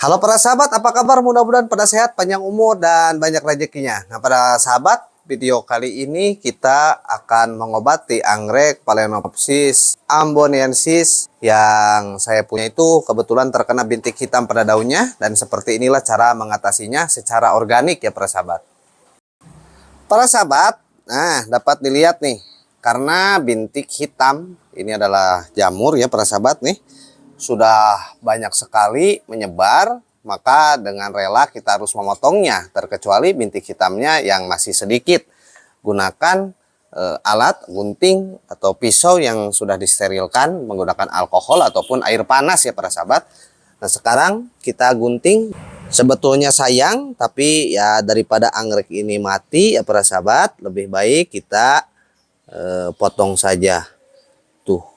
Halo para sahabat, apa kabar? Mudah-mudahan pada sehat, panjang umur, dan banyak rezekinya. Nah, para sahabat, video kali ini kita akan mengobati anggrek Phalaenopsis amboniensis yang saya punya itu kebetulan terkena bintik hitam pada daunnya, dan seperti inilah cara mengatasinya secara organik ya para sahabat. Para sahabat, nah dapat dilihat nih, karena bintik hitam ini adalah jamur ya para sahabat nih. Sudah banyak sekali menyebar, maka dengan rela kita harus memotongnya, terkecuali bintik hitamnya yang masih sedikit. Gunakan alat gunting atau pisau yang sudah disterilkan menggunakan alkohol ataupun air panas ya para sahabat. Nah sekarang kita gunting. Sebetulnya sayang, tapi ya daripada anggrek ini mati ya para sahabat, lebih baik kita potong saja. Tuh.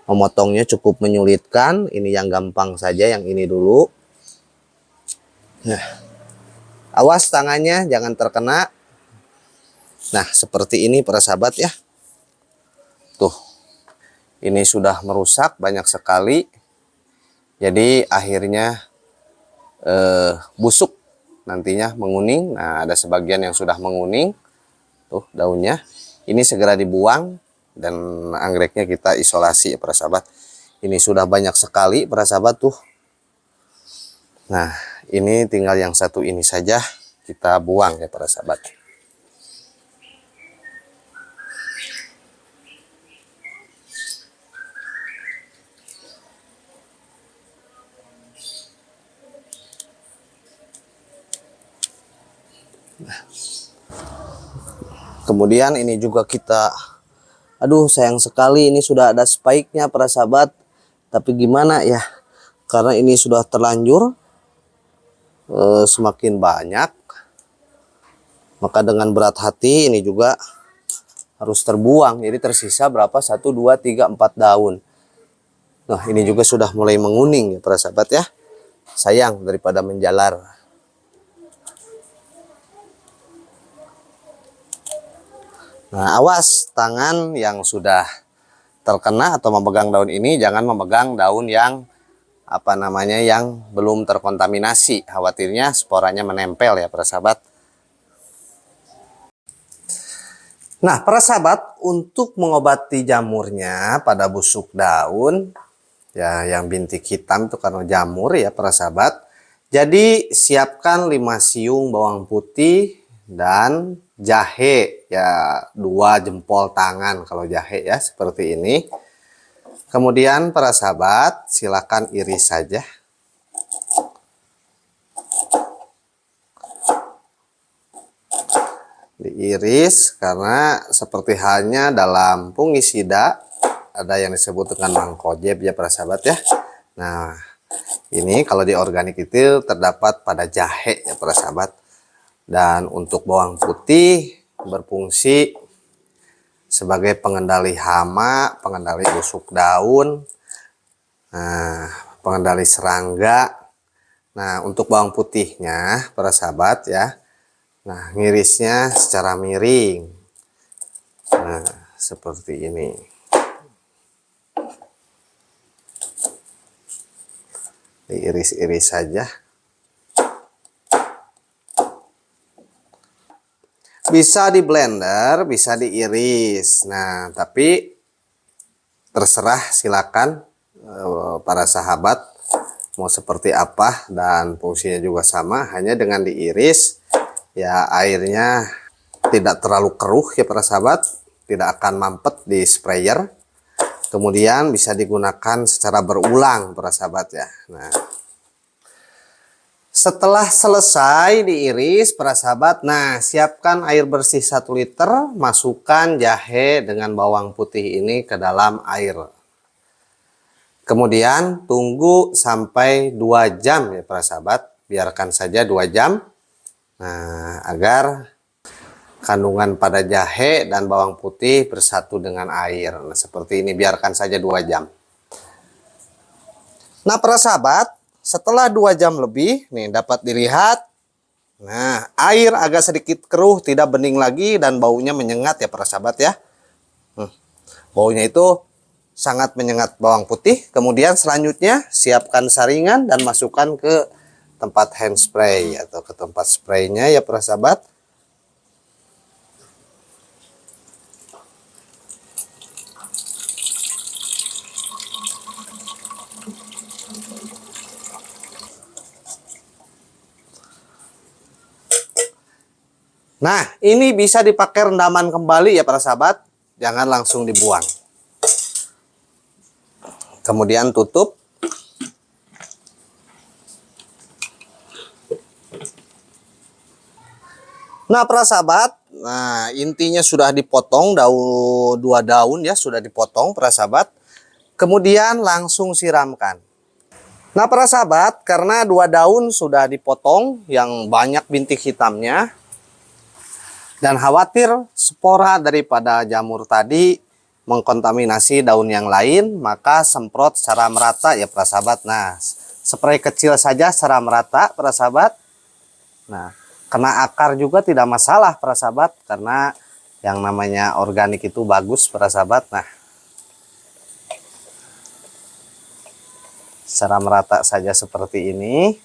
Memotongnya cukup menyulitkan, ini yang gampang saja, yang ini dulu. Nah, awas tangannya jangan terkena. Nah, seperti ini para sahabat ya. Tuh, ini sudah merusak banyak sekali. Jadi akhirnya busuk, nantinya menguning. Nah, ada sebagian yang sudah menguning. Tuh daunnya. Ini segera dibuang. Dan anggreknya kita isolasi ya para sahabat. Ini sudah banyak sekali para sahabat tuh. Nah ini tinggal yang satu ini saja kita buang ya para sahabat. Kemudian ini juga kita, aduh sayang sekali ini sudah ada spike-nya para sahabat. Tapi gimana ya, karena ini sudah terlanjur semakin banyak, maka dengan berat hati ini juga harus terbuang. Jadi tersisa berapa? 1, 2, 3, 4 daun. Nah ini juga sudah mulai menguning ya para sahabat ya. Sayang daripada menjalar. Nah, awas tangan yang sudah terkena atau memegang daun ini, jangan memegang daun yang yang belum terkontaminasi. Khawatirnya sporanya menempel ya para sahabat. Nah, para sahabat, untuk mengobati jamurnya pada busuk daun ya yang bintik hitam itu karena jamur ya para sahabat. Jadi siapkan 5 siung bawang putih dan jahe ya 2 jempol tangan kalau jahe ya seperti ini. Kemudian para sahabat silakan iris saja. Diiris karena seperti halnya dalam fungisida ada yang disebut dengan mangkojeb ya para sahabat ya. Nah ini kalau di organik itu terdapat pada jahe ya para sahabat. Dan untuk bawang putih berfungsi sebagai pengendali hama, pengendali busuk daun, pengendali serangga. Nah untuk bawang putihnya para sahabat ya, nah ngirisnya secara miring. Nah seperti ini. Diiris-iris saja. Bisa di blender, bisa diiris. Nah, tapi terserah silakan para sahabat mau seperti apa, dan fungsinya juga sama, hanya dengan diiris ya airnya tidak terlalu keruh ya para sahabat, tidak akan mampet di sprayer. Kemudian bisa digunakan secara berulang para sahabat ya. Nah, setelah selesai diiris para sahabat, nah siapkan air bersih 1 liter, masukkan jahe dengan bawang putih ini ke dalam air. Kemudian tunggu sampai 2 jam ya para sahabat, biarkan saja 2 jam. Nah, agar kandungan pada jahe dan bawang putih bersatu dengan air. Nah, seperti ini, biarkan saja 2 jam. Nah para sahabat, setelah 2 jam lebih, nih dapat dilihat, nah air agak sedikit keruh, tidak bening lagi, dan baunya menyengat ya para sahabat ya. Baunya itu sangat menyengat bawang putih. Kemudian selanjutnya siapkan saringan dan masukkan ke tempat hand spray atau ke tempat spraynya ya para sahabat. Nah, ini bisa dipakai rendaman kembali ya para sahabat, jangan langsung dibuang. Kemudian tutup. Nah, para sahabat, nah intinya sudah dipotong dua daun ya, sudah dipotong para sahabat. Kemudian langsung siramkan. Nah, para sahabat, karena 2 daun sudah dipotong yang banyak bintik hitamnya, dan khawatir spora daripada jamur tadi mengkontaminasi daun yang lain, maka semprot secara merata ya para sahabat. Nah, spray kecil saja secara merata para sahabat. Nah, kena akar juga tidak masalah para sahabat, karena yang namanya organik itu bagus para sahabat. Nah, secara merata saja seperti ini.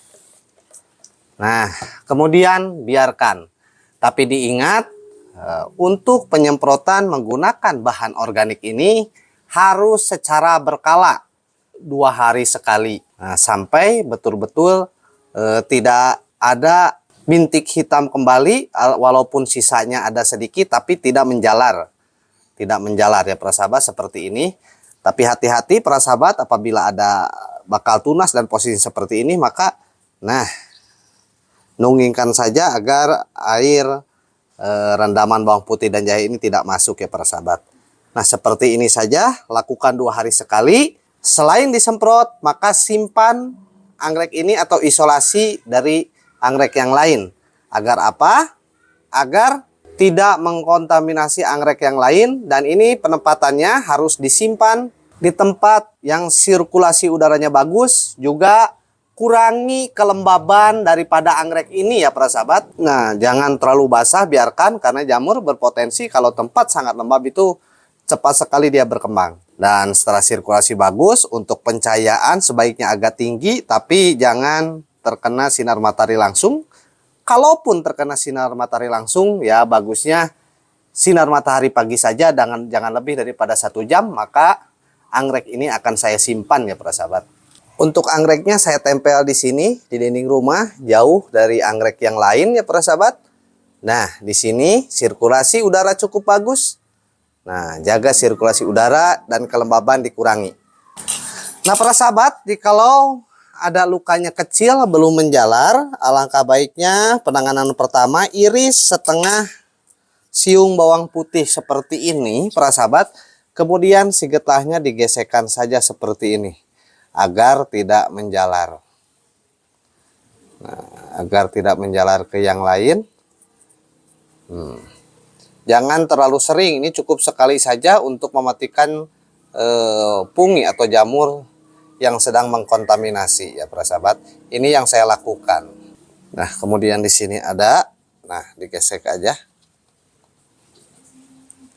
Nah, kemudian biarkan. Tapi diingat, untuk penyemprotan menggunakan bahan organik ini harus secara berkala 2 hari sekali. Nah, sampai betul-betul tidak ada bintik hitam kembali, walaupun sisanya ada sedikit tapi tidak menjalar. Tidak menjalar ya para sahabat seperti ini. Tapi hati-hati para sahabat, apabila ada bakal tunas dan posisi seperti ini, maka nah nunggingkan saja agar air rendaman bawang putih dan jahe ini tidak masuk ya para sahabat. Nah, seperti ini saja, lakukan 2 hari sekali. Selain disemprot, maka simpan anggrek ini atau isolasi dari anggrek yang lain. Agar apa? Agar tidak mengkontaminasi anggrek yang lain, dan ini penempatannya harus disimpan di tempat yang sirkulasi udaranya bagus, juga kurangi kelembaban daripada anggrek ini ya para sahabat. Nah, jangan terlalu basah, biarkan, karena jamur berpotensi kalau tempat sangat lembab itu cepat sekali dia berkembang. Dan setelah sirkulasi bagus, untuk pencahayaan sebaiknya agak tinggi, tapi jangan terkena sinar matahari langsung. Kalaupun terkena sinar matahari langsung, ya bagusnya sinar matahari pagi saja, jangan lebih daripada 1 jam, maka anggrek ini akan saya simpan ya para sahabat. Untuk anggreknya saya tempel di sini di dinding rumah, jauh dari anggrek yang lain ya para sahabat. Nah, di sini sirkulasi udara cukup bagus. Nah, jaga sirkulasi udara dan kelembaban dikurangi. Nah, para sahabat, jikalau ada lukanya kecil belum menjalar, alangkah baiknya penanganan pertama iris setengah siung bawang putih seperti ini para sahabat. Kemudian si getahnya digesekkan saja seperti ini, agar tidak menjalar. Nah, agar tidak menjalar ke yang lain. Jangan terlalu sering, ini cukup sekali saja untuk mematikan pungi atau jamur yang sedang mengkontaminasi ya para sahabat. Ini yang saya lakukan. Nah, kemudian di sini ada, nah digesek aja.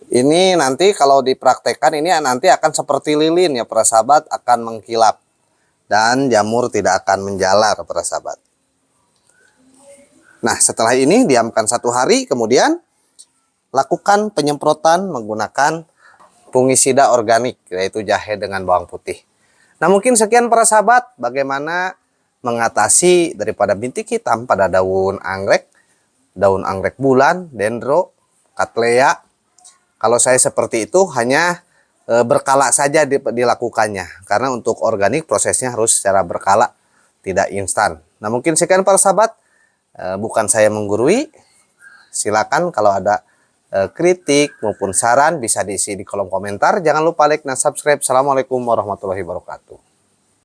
Ini nanti kalau dipraktekkan ini nanti akan seperti lilin ya para sahabat, akan mengkilap. Dan jamur tidak akan menjalar para sahabat. Nah, setelah ini diamkan 1 hari, kemudian lakukan penyemprotan menggunakan fungisida organik, yaitu jahe dengan bawang putih. Nah, mungkin sekian para sahabat, bagaimana mengatasi daripada bintik hitam pada daun anggrek bulan, dendro, cattleya. Kalau saya seperti itu hanya berkala saja dilakukannya, karena untuk organik prosesnya harus secara berkala, tidak instan. Nah, mungkin sekian para sahabat, bukan saya menggurui. Silakan kalau ada kritik maupun saran bisa diisi di kolom komentar. Jangan lupa like dan subscribe. Assalamualaikum warahmatullahi wabarakatuh.